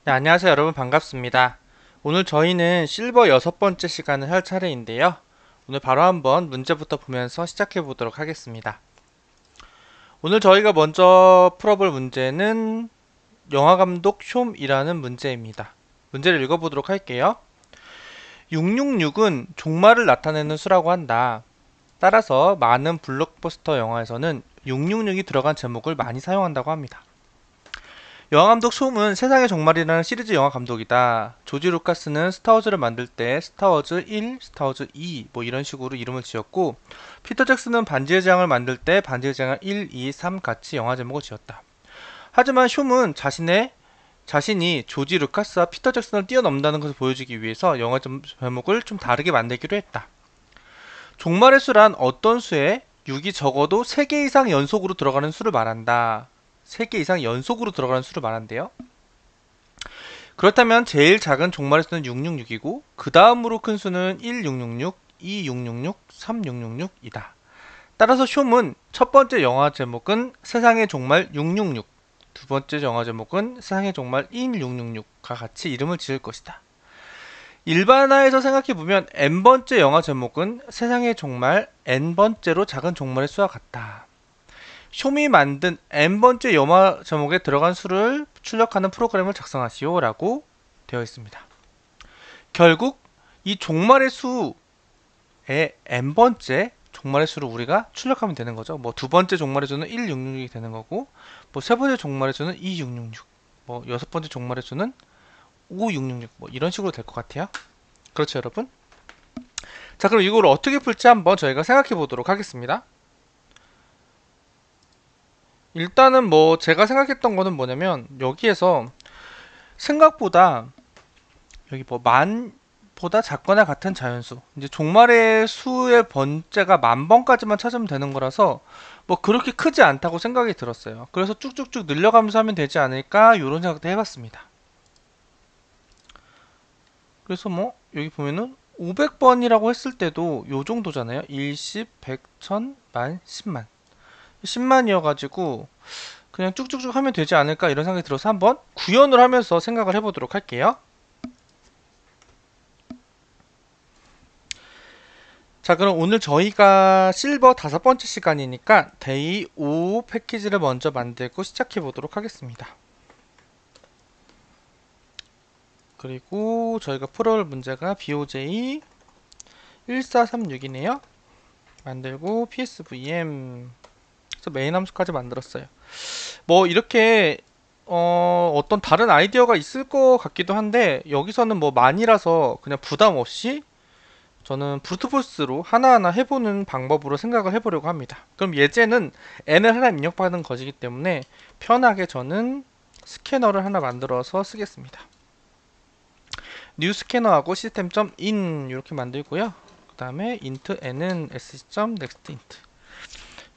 네, 안녕하세요 여러분 반갑습니다. 오늘 저희는 실버 6번째 시간을 할 차례인데요. 오늘 바로 한번 문제부터 보면서 시작해 보도록 하겠습니다. 오늘 저희가 먼저 풀어볼 문제는 영화감독 숀이라는 문제입니다. 문제를 읽어보도록 할게요. 666은 종말을 나타내는 수라고 한다. 따라서 많은 블록버스터 영화에서는 666이 들어간 제목을 많이 사용한다고 합니다. 영화감독 숀은 세상의 종말이라는 시리즈 영화 감독이다. 조지 루카스는 스타워즈를 만들 때 스타워즈 1, 스타워즈 2 뭐 이런 식으로 이름을 지었고, 피터 잭슨은 반지의 제왕을 만들 때 반지의 제왕 1, 2, 3 같이 영화 제목을 지었다. 하지만 숀은 자신이 조지 루카스와 피터 잭슨을 뛰어넘는다는 것을 보여주기 위해서 영화 제목을 좀 다르게 만들기로 했다. 종말의 수란 어떤 수에 6이 적어도 3개 이상 연속으로 들어가는 수를 말한다. 3개 이상 연속으로 들어가는 수를 말한대요. 그렇다면 제일 작은 종말의 수는 666이고 그 다음으로 큰 수는 1666, 2666, 3666이다. 따라서 숀은 첫 번째 영화 제목은 세상의 종말 666, 두 번째 영화 제목은 세상의 종말 1666과 같이 이름을 지을 것이다. 일반화해서 생각해보면 n번째 영화 제목은 세상의 종말 n번째로 작은 종말의 수와 같다. 숀이 만든 n번째 영화 제목에 들어간 수를 출력하는 프로그램을 작성하시오 라고 되어 있습니다. 결국 이 종말의 수의 n번째 종말의 수를 우리가 출력하면 되는 거죠. 뭐 두 번째 종말의 수는 1666이 되는 거고, 뭐 세 번째 종말의 수는 2666, 뭐 여섯 번째 종말의 수는 5666, 뭐 이런 식으로 될 것 같아요. 그렇죠, 여러분? 자, 그럼 이걸 어떻게 풀지 한번 저희가 생각해 보도록 하겠습니다. 일단은 뭐 제가 생각했던 거는 뭐냐면, 여기에서 생각보다 여기 뭐 만보다 작거나 같은 자연수, 이제 종말의 수의 번째가 10,000번까지만 찾으면 되는 거라서 뭐 그렇게 크지 않다고 생각이 들었어요. 그래서 쭉쭉쭉 늘려가면서 하면 되지 않을까 이런 생각도 해봤습니다. 그래서 뭐 여기 보면은 500번이라고 했을 때도 요 정도잖아요. 1, 10, 100, 1000, 만, 10만 10만이어가지고 그냥 쭉쭉쭉 하면 되지 않을까 이런 생각이 들어서 한번 구현을 하면서 생각을 해보도록 할게요. 자, 그럼 오늘 저희가 실버 5번째 시간이니까 데이 5 패키지를 먼저 만들고 시작해 보도록 하겠습니다. 그리고 저희가 풀어올 문제가 BOJ 1436이네요. 만들고 PSVM, 그래서 메인 함수까지 만들었어요. 뭐 이렇게 어떤 다른 아이디어가 있을 것 같기도 한데, 여기서는 뭐 많이라서 그냥 부담 없이 저는 브루트포스로 하나하나 해보는 방법으로 생각을 해보려고 합니다. 그럼 예제는 n을 하나 입력받은 것이기 때문에 편하게 저는 스캐너를 하나 만들어서 쓰겠습니다. new 스캐너하고 system.in 이렇게 만들고요. 그 다음에 int n은 sc.nextInt,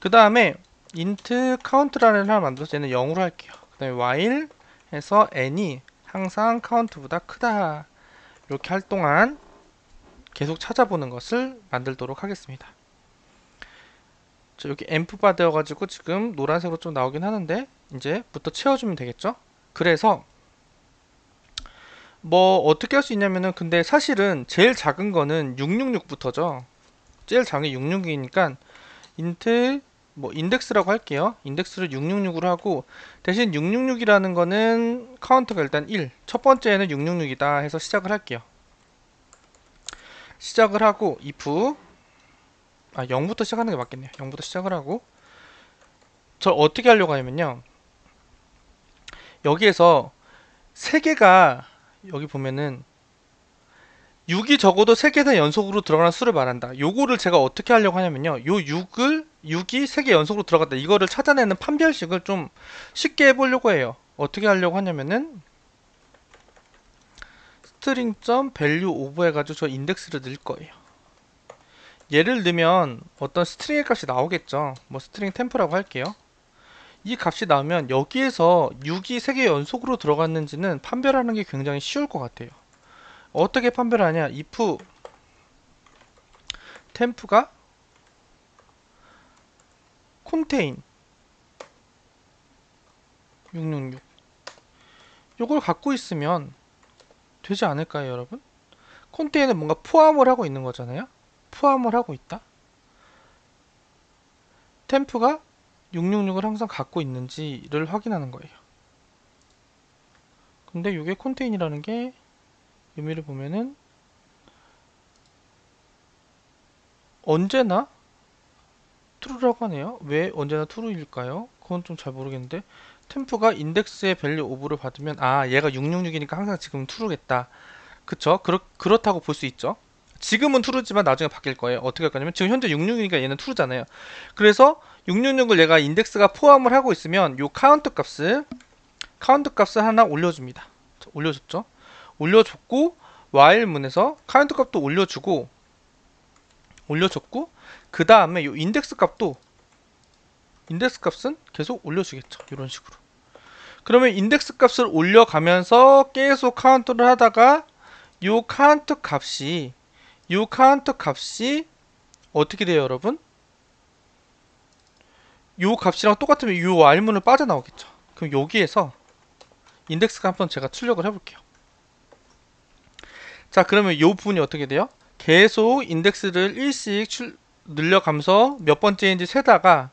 그 다음에 int count라는 하나 만들어서 얘는 0으로 할게요. 그 다음에 while 해서 n이 항상 count보다 크다 이렇게 할 동안 계속 찾아보는 것을 만들도록 하겠습니다. 자, 여기 앰프바 되어가지고 지금 노란색으로 좀 나오긴 하는데 이제부터 채워주면 되겠죠? 그래서 뭐 어떻게 할 수 있냐면은, 근데 사실은 제일 작은 거는 666부터죠. 제일 작은 게 666이니까 인트 뭐 인덱스라고 할게요. 인덱스를 666으로 하고, 대신 666이라는 거는 카운트가 일단 1, 첫 번째는 666이다 해서 시작을 할게요. 시작을 하고 if 0부터 시작하는 게 맞겠네요. 0부터 시작을 하고, 저 어떻게 하려고 하냐면요, 여기에서 3개가, 여기 보면은 6이 적어도 3개 이상 연속으로 들어가는 수를 말한다. 요거를 제가 어떻게 하려고 하냐면요, 요 6이 3개 연속으로 들어갔다, 이거를 찾아내는 판별식을 좀 쉽게 해보려고 해요. 어떻게 하려고 하냐면은 string.value of 해가지고 저 인덱스를 넣을 거예요. 얘를 넣으면 어떤 스트링의 값이 나오겠죠. 뭐 스트링 템프라고 할게요. 이 값이 나오면 여기에서 6이 3개 연속으로 들어갔는지는 판별하는 게 굉장히 쉬울 것 같아요. 어떻게 판별하냐, if 템프가 contain 666, 요걸 갖고 있으면 되지 않을까요, 여러분? 콘테이너에 뭔가 포함을 하고 있는 거잖아요. 포함을 하고 있다. 템프가 666을 항상 갖고 있는지를 확인하는 거예요. 근데 이게 컨테인이라는 게 의미를 보면은 언제나 true라고 하네요. 왜 언제나 true일까요? 그건 좀 잘 모르겠는데 템프가 인덱스의 value 5를 받으면 얘가 666이니까 항상 지금 true겠다. 그쵸? 그렇다고 볼 수 있죠. 지금은 true지만 나중에 바뀔 거예요. 어떻게 할 거냐면 지금 현재 666이니까 얘는 true잖아요. 그래서 666을 얘가 인덱스가 포함을 하고 있으면 요 카운트 값을 하나 올려줍니다. 올려줬죠? 올려줬고 while문에서 카운트 값도 올려줬고 그 다음에 요 인덱스 값은 계속 올려주겠죠. 이런 식으로. 그러면 인덱스 값을 올려가면서 계속 카운트를 하다가 요 카운트 값이 어떻게 돼요, 여러분? 요 값이랑 똑같으면 요 while문을 빠져나오겠죠. 그럼 여기에서 인덱스가 한번 제가 출력을 해볼게요. 자, 그러면 요 부분이 어떻게 돼요? 계속 인덱스를 1씩 늘려가면서 몇 번째인지 세다가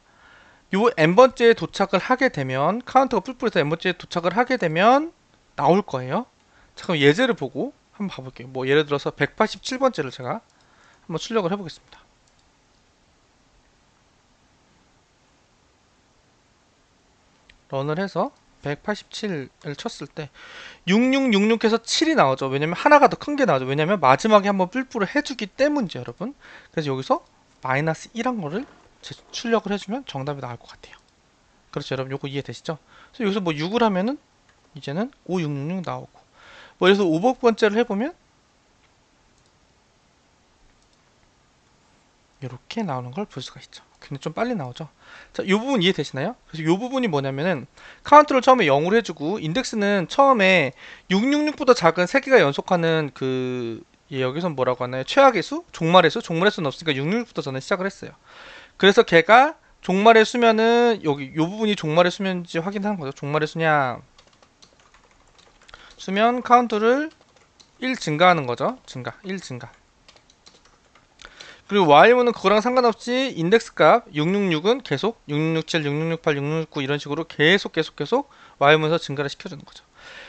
요 n번째에 도착을 하게 되면 카운트가 뿔뿔해서 n번째에 도착을 하게 되면 나올 거예요. 자, 그럼 예제를 보고 한번 봐볼게요. 뭐 예를 들어서 187번째를 제가 한번 출력을 해보겠습니다. 런을 해서 187을 쳤을 때 6666해서 7이 나오죠. 왜냐면 하나가 더 큰 게 나오죠. 왜냐면 마지막에 한번 뿔뿔을 해주기 때문이죠, 여러분. 그래서 여기서 마이너스 1한 거를 출력을 해주면 정답이 나올 것 같아요. 그렇죠, 여러분. 요거 이해되시죠? 그래서 여기서 뭐 6을 하면은 이제는 5666 나오고, 뭐 그래서 5번째를 해보면 이렇게 나오는 걸 볼 수가 있죠. 근데 좀 빨리 나오죠. 자, 이 부분 이해되시나요? 그래서 이 부분이 뭐냐면은 카운트를 처음에 0으로 해주고 인덱스는 처음에 666보다 작은 3개가 연속하는 여기서 뭐라고 하나요? 최악의 수? 종말의 수? 종말의 수는 없으니까 666부터 저는 시작을 했어요. 그래서 걔가 종말의 수면은 여기 이 부분이 종말의 수면인지 확인하는 거죠. 종말의 수냐? 수면 카운트를 1 증가하는 거죠. 1 증가. 그리고 while문은 그거랑 상관없이 인덱스 값 666은 계속 6667, 6668, 6669 이런 식으로 계속 while문에서 증가를 시켜주는 거죠.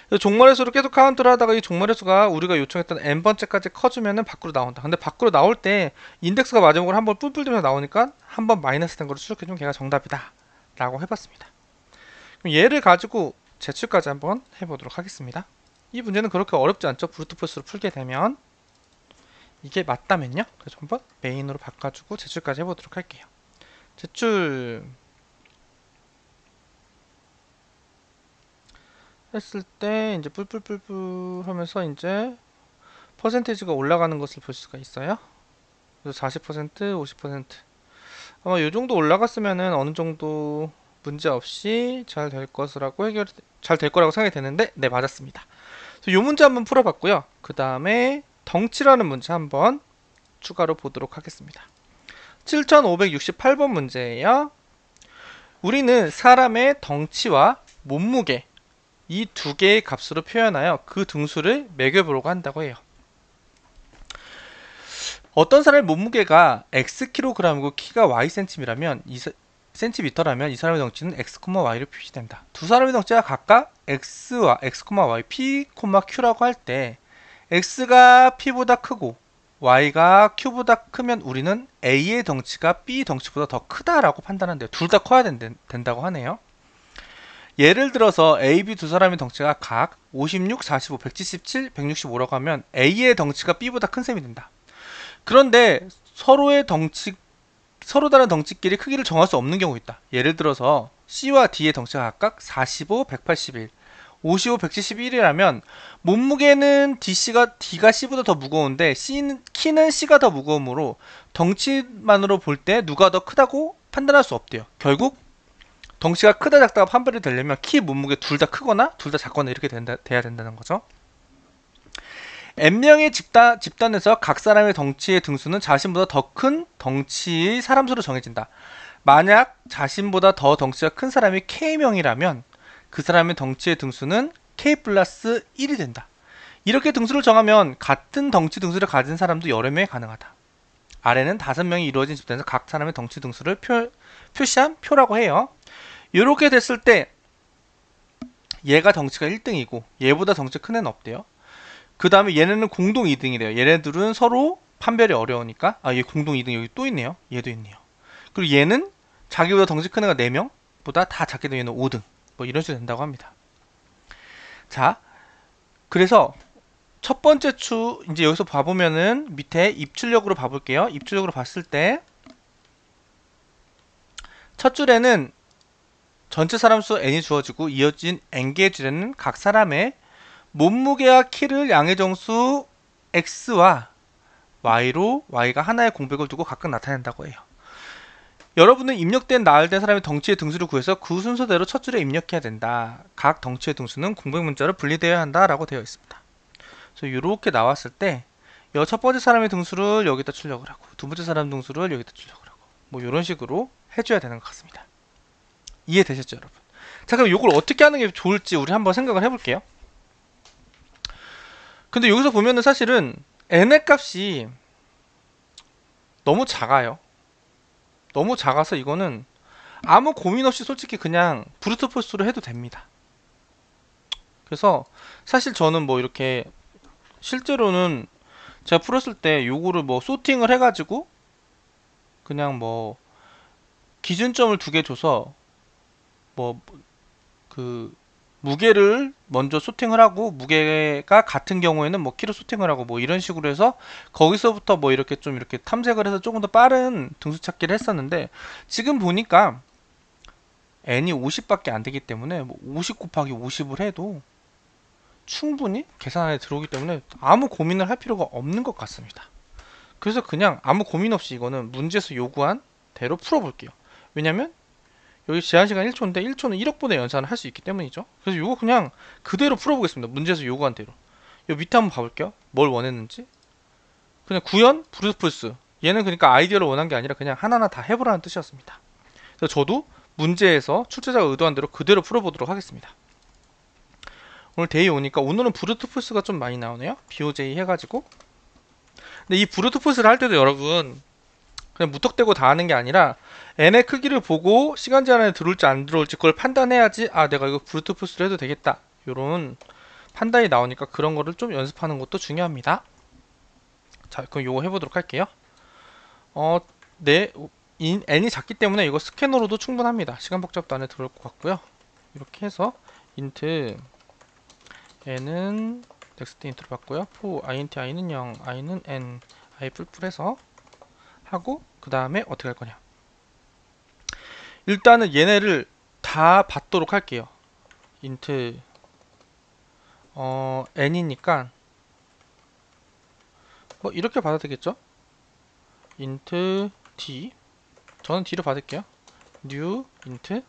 그래서 종말의 수를 계속 카운트를 하다가 이 종말의 수가 우리가 요청했던 n번째까지 커주면은 밖으로 나온다. 근데 밖으로 나올 때 인덱스가 마지막으로 한번 뿔뿔 들면서 나오니까 한번 마이너스 된 거를 추적해주면 걔가 정답이다 라고 해봤습니다. 그럼 얘를 가지고 제출까지 한번 해보도록 하겠습니다. 이 문제는 그렇게 어렵지 않죠. 브루트포스로 풀게 되면. 이게 맞다면요? 그래서 한번 메인으로 바꿔주고 제출까지 해보도록 할게요. 제출 했을 때 이제 뿔뿔뿔뿔 하면서 이제 퍼센테이지가 올라가는 것을 볼 수가 있어요. 그래서 40%, 50% 아마 이 정도 올라갔으면은 어느 정도 문제 없이 잘 될 것이라고 잘 될 거라고 생각이 되는데, 네, 맞았습니다. 그래서 이 문제 한번 풀어봤고요. 그 다음에 덩치라는 문제 한번 추가로 보도록 하겠습니다. 7568번 문제예요. 우리는 사람의 덩치와 몸무게 이 두 개의 값으로 표현하여 그 등수를 매겨보려고 한다고 해요. 어떤 사람의 몸무게가 Xkg이고 키가 Ycm이라면 센티미터라면 이 사람의 덩치는 X, Y로 표시된다. 두 사람의 덩치가 각각 X와 X, Y, P, Q라고 할 때 X가 P보다 크고 Y가 Q보다 크면 우리는 A의 덩치가 B 덩치보다 더 크다라고 판단하는데요. 둘 다 커야 된다고 하네요. 예를 들어서 A, B 두 사람의 덩치가 각 56, 45, 177, 165라고 하면 A의 덩치가 B보다 큰 셈이 된다. 그런데 서로 다른 덩치끼리 크기를 정할 수 없는 경우 있다. 예를 들어서 C와 D의 덩치가 각각 45, 181, 55, 171이라면 몸무게는 D가 C보다 더 무거운데 키는 C가 더 무거우므로 덩치만으로 볼 때 누가 더 크다고 판단할 수 없대요. 결국 덩치가 크다 작다가 판별이 되려면 키, 몸무게 둘 다 크거나 둘 다 작거나 이렇게 돼야 된다는 거죠. n명의 집단에서 각 사람의 덩치의 등수는 자신보다 더 큰 덩치의 사람 수로 정해진다. 만약 자신보다 더 덩치가 큰 사람이 K명이라면 그 사람의 덩치의 등수는 k 플러스 1이 된다. 이렇게 등수를 정하면 같은 덩치 등수를 가진 사람도 여러 명이 가능하다. 아래는 5명이 이루어진 집단에서 각 사람의 덩치 등수를 표시한 표라고 해요. 이렇게 됐을 때 얘가 덩치가 1등이고 얘보다 덩치 큰 애는 없대요. 그 다음에 얘네는 공동 2등이래요. 얘네들은 서로 판별이 어려우니까. 얘 공동 2등 여기 또 있네요. 얘도 있네요. 그리고 얘는 자기보다 덩치 큰 애가 4명보다 다 작게 되면 얘는 5등. 뭐 이런 식으로 된다고 합니다. 자, 그래서 첫 번째 추 이제 여기서 봐보면은 밑에 입출력으로 봐볼게요. 입출력으로 봤을 때 첫 줄에는 전체 사람 수 n이 주어지고 이어진 n개의 줄에는 각 사람의 몸무게와 키를 양의 정수 x와 y로 y가 하나의 공백을 두고 각각 나타낸다고 해요. 여러분은 입력된 나열된 사람의 덩치의 등수를 구해서 그 순서대로 첫 줄에 입력해야 된다. 각 덩치의 등수는 공백 문자로 분리되어야 한다 라고 되어 있습니다. 그래서 이렇게 나왔을 때 첫 번째 사람의 등수를 여기다 출력을 하고 두 번째 사람 등수를 여기다 출력을 하고 뭐 이런 식으로 해줘야 되는 것 같습니다. 이해되셨죠 여러분? 자, 그럼 이걸 어떻게 하는 게 좋을지 우리 한번 생각을 해볼게요. 근데 여기서 보면은 사실은 n의 값이 너무 작아요. 너무 작아서 이거는 아무 고민 없이 솔직히 그냥 브루트 포스로 해도 됩니다. 그래서 사실 저는 뭐 이렇게 실제로는 제가 풀었을 때 요거를 뭐 소팅을 해가지고 그냥 뭐 기준점을 2개 줘서 뭐 그 무게를 먼저 소팅을 하고 무게가 같은 경우에는 뭐 키로 소팅을 하고 뭐 이런 식으로 해서 거기서부터 뭐 이렇게 좀 이렇게 탐색을 해서 조금 더 빠른 등수 찾기를 했었는데 지금 보니까 n이 50밖에 안 되기 때문에 뭐 50 곱하기 50을 해도 충분히 계산 안에 들어오기 때문에 아무 고민을 할 필요가 없는 것 같습니다. 그래서 그냥 아무 고민 없이 이거는 문제에서 요구한 대로 풀어볼게요. 왜냐면 여기 제한시간 1초인데 1초는 1억 분의 연산을 할 수 있기 때문이죠. 그래서 이거 그냥 그대로 풀어보겠습니다. 문제에서 요구한 대로. 요 밑에 한번 봐볼게요. 뭘 원했는지. 그냥 구현 브루트포스. 얘는 그러니까 아이디어를 원한 게 아니라 그냥 하나하나 다 해보라는 뜻이었습니다. 그래서 저도 문제에서 출제자가 의도한 대로 그대로 풀어보도록 하겠습니다. 오늘 데이 오니까 오늘은 브루트포스가 좀 많이 나오네요. BOJ 해가지고. 근데 이 브루트포스를 할 때도 여러분 그냥 무턱대고 다 하는 게 아니라 n의 크기를 보고 시간 제한 안에 들어올지 안 들어올지 그걸 판단해야지 내가 이거 브루트포스를 해도 되겠다 요런 판단이 나오니까 그런 거를 좀 연습하는 것도 중요합니다. 자, 그럼 요거 해보도록 할게요. 네, n이 작기 때문에 이거 스캐너로도 충분합니다. 시간 복잡도 안에 들어올 것 같고요. 이렇게 해서 int n은 넥스트 인트로 바꾸요. for int i는 0, i는 n, i 뿔뿔해서 하고 그 다음에 어떻게 할 거냐. 일단은 얘네를 다 받도록 할게요. int n이니까 뭐 이렇게 받아도 되겠죠. int d 저는 d를 받을게요. new int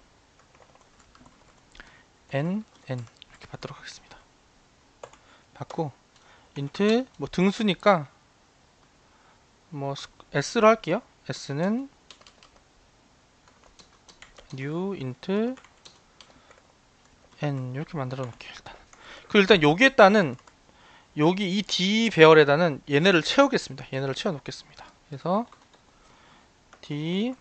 n 이렇게 받도록 하겠습니다. 받고 int 뭐 등수니까 뭐 s로 할게요. s는 new int n 이렇게 만들어 놓을게요. 그리고 일단 여기에다는 여기 이 d 배열에다는 얘네를 채우겠습니다. 얘네를 채워 놓겠습니다. 그래서 d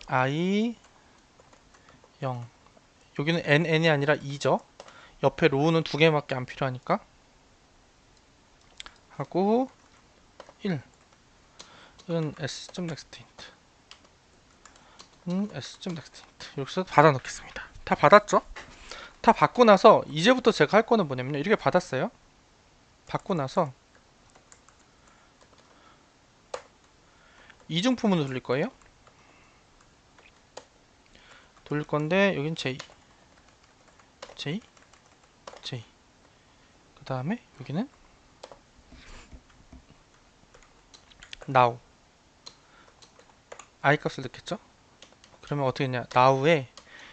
i 0 여기는 n이 아니라 2죠. 옆에 로우는 2개밖에 안 필요하니까 하고 1은 s.nextint s.nextint 여기서 받아 놓겠습니다. 다 받았죠? 다 받고 나서 이제부터 제가 할 거는 뭐냐면요. 이렇게 받았어요. 받고 나서 이중포문을 돌릴 거예요. 돌릴 건데 여긴 j 그 다음에 여기는 now i 값을 넣겠죠. 그러면 어떻게 했냐, now에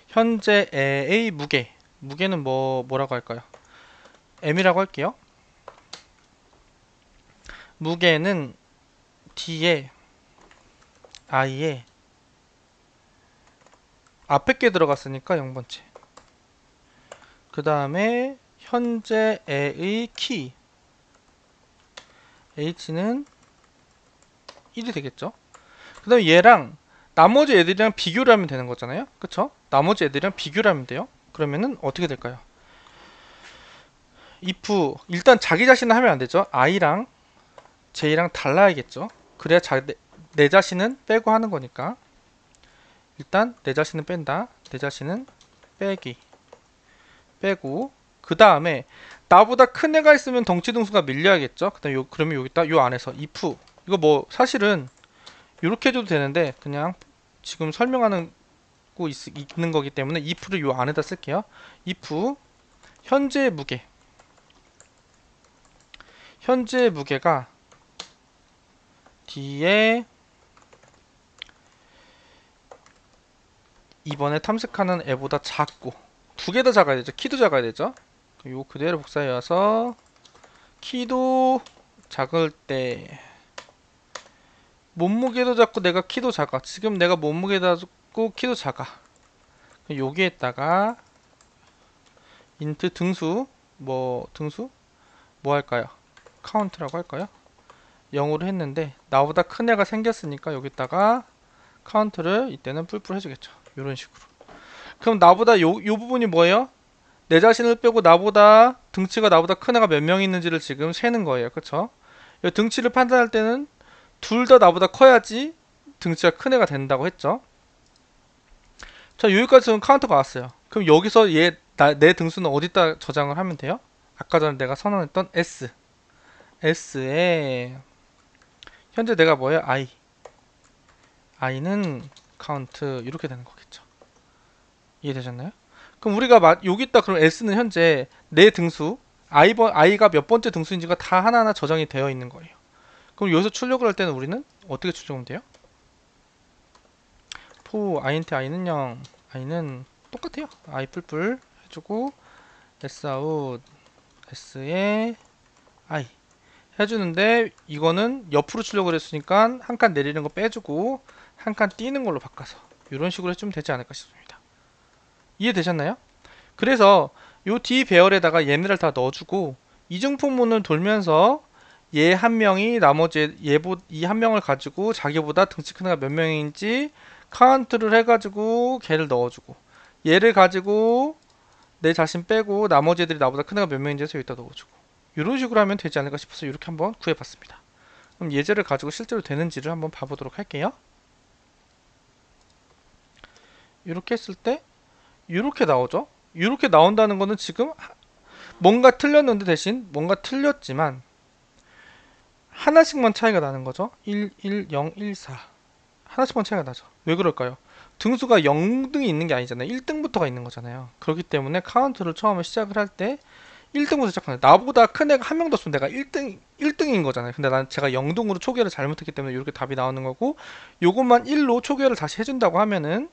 현재의 무게는 뭐라고 할까요? m이라고 할게요. 무게는 d에 i에 앞에 게 들어갔으니까 0번째. 그 다음에 현재의 키 h는 1이 되겠죠. 그 다음에 얘랑 나머지 애들이랑 비교를 하면 되는 거잖아요. 그쵸? 나머지 애들이랑 비교를 하면 돼요. 그러면은 어떻게 될까요? if 일단 자기 자신은 하면 안 되죠. i랑 j랑 달라야겠죠. 그래야 내 자신은 빼고 하는 거니까. 일단 내 자신은 뺀다. 내 자신은 빼고 그 다음에 나보다 큰 애가 있으면 덩치 등수가 밀려야겠죠. 그러면 여기다 요 안에서 if 이거 뭐 사실은 이렇게 해줘도 되는데 그냥 지금 설명하는 거 있는 거기 때문에 if를 요 안에다 쓸게요. if 현재 무게가 뒤에 이번에 탐색하는 애보다 작고 두 개 다 작아야 되죠. 키도 작아야 되죠. 요 그대로 복사해 와서 키도 작을 때 몸무게도 작고 내가 키도 작아. 지금 내가 몸무게도 작고 키도 작아. 여기에다가 인트 등수 뭐 할까요? 카운트라고 할까요? 0으로 했는데 나보다 큰 애가 생겼으니까 여기다가 카운트를 이때는 뿔뿔 해주겠죠. 이런 식으로. 그럼 나보다 요 부분이 뭐예요? 내 자신을 빼고 등치가 나보다 큰 애가 몇 명 있는지를 지금 세는 거예요. 그쵸? 등치를 판단할 때는 둘 다 나보다 커야지 등치가 큰 애가 된다고 했죠. 자, 여기까지 지금 카운터가 왔어요. 그럼 여기서 내 등수는 어디다 저장을 하면 돼요? 아까 전에 내가 선언했던 S에 현재 내가 뭐예요? i는 카운트 이렇게 되는 거겠죠. 이해되셨나요? 그럼 우리가 여기다 그럼 S는 현재 내 등수 i가 몇 번째 등수인지가 다 하나하나 저장이 되어 있는 거예요. 그럼 여기서 출력을 할 때는 우리는 어떻게 출력하면 돼요? for int i는 0 i는 똑같아요. i 뿔뿔 해주고 sout s에 i 해주는데 이거는 옆으로 출력을 했으니까 한 칸 내리는 거 빼주고 한 칸 띄는 걸로 바꿔서 이런 식으로 해주면 되지 않을까 싶습니다. 이해되셨나요? 그래서 요 D 배열에다가 얘네를 다 넣어주고 이중포문을 돌면서 얘 한 명이 나머지 이 한 명을 가지고 자기보다 등치 큰 애가 몇 명인지 카운트를 해가지고 걔를 넣어주고 얘를 가지고 내 자신 빼고 나머지 애들이 나보다 큰 애가 몇 명인지 해서 여기다 넣어주고 이런 식으로 하면 되지 않을까 싶어서 이렇게 한번 구해봤습니다. 그럼 예제를 가지고 실제로 되는지를 한번 봐보도록 할게요. 이렇게 했을 때 이렇게 나오죠. 이렇게 나온다는 거는 지금 뭔가 틀렸는데 대신 뭔가 틀렸지만 하나씩만 차이가 나는 거죠. 1, 1, 0, 1, 4 하나씩만 차이가 나죠. 왜 그럴까요? 등수가 0등이 있는 게 아니잖아요. 1등부터가 있는 거잖아요. 그렇기 때문에 카운트를 처음에 시작을 할 때 1등부터 시작하는 나보다 큰 애가 한 명 더 있으면 내가 1등인 거잖아요. 근데 제가 0등으로 초기화를 잘못했기 때문에 이렇게 답이 나오는 거고 요것만 1로 초기화를 다시 해준다고 하면은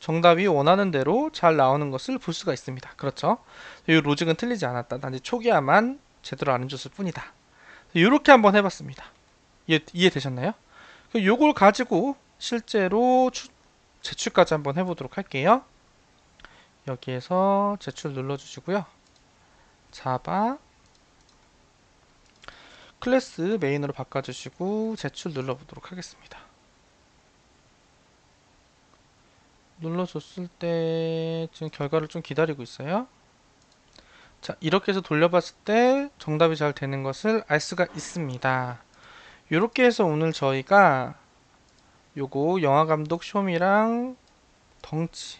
정답이 원하는 대로 잘 나오는 것을 볼 수가 있습니다. 그렇죠? 이 로직은 틀리지 않았다. 단지 초기화만 제대로 안 해줬을 뿐이다. 이렇게 한번 해봤습니다. 이해되셨나요? 요걸 가지고 실제로 제출까지 한번 해보도록 할게요. 여기에서 제출 눌러주시고요. 자바 클래스 메인으로 바꿔주시고 제출 눌러보도록 하겠습니다. 눌러줬을 때 지금 결과를 좀 기다리고 있어요. 자, 이렇게 해서 돌려봤을 때 정답이 잘 되는 것을 알 수가 있습니다. 이렇게 해서 오늘 저희가 요거 영화감독 쇼미랑 덩치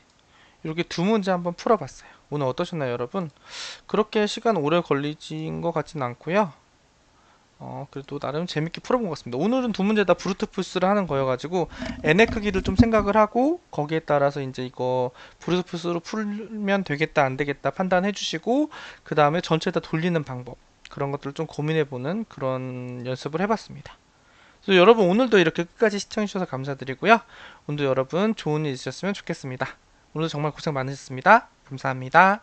이렇게 두 문제 한번 풀어봤어요. 오늘 어떠셨나요, 여러분? 그렇게 시간 오래 걸리진 것 같진 않고요. 그래도 나름 재밌게 풀어본 것 같습니다. 오늘은 두 문제 다 브루트포스를 하는 거여가지고 n의 크기를 좀 생각을 하고 거기에 따라서 이제 이거 브루트포스로 풀면 되겠다 안 되겠다 판단해 주시고 그 다음에 전체 다 돌리는 방법 그런 것들을 좀 고민해보는 그런 연습을 해봤습니다. 그래서 여러분 오늘도 이렇게 끝까지 시청해주셔서 감사드리고요. 오늘도 여러분 좋은 일 있으셨으면 좋겠습니다. 오늘도 정말 고생 많으셨습니다. 감사합니다.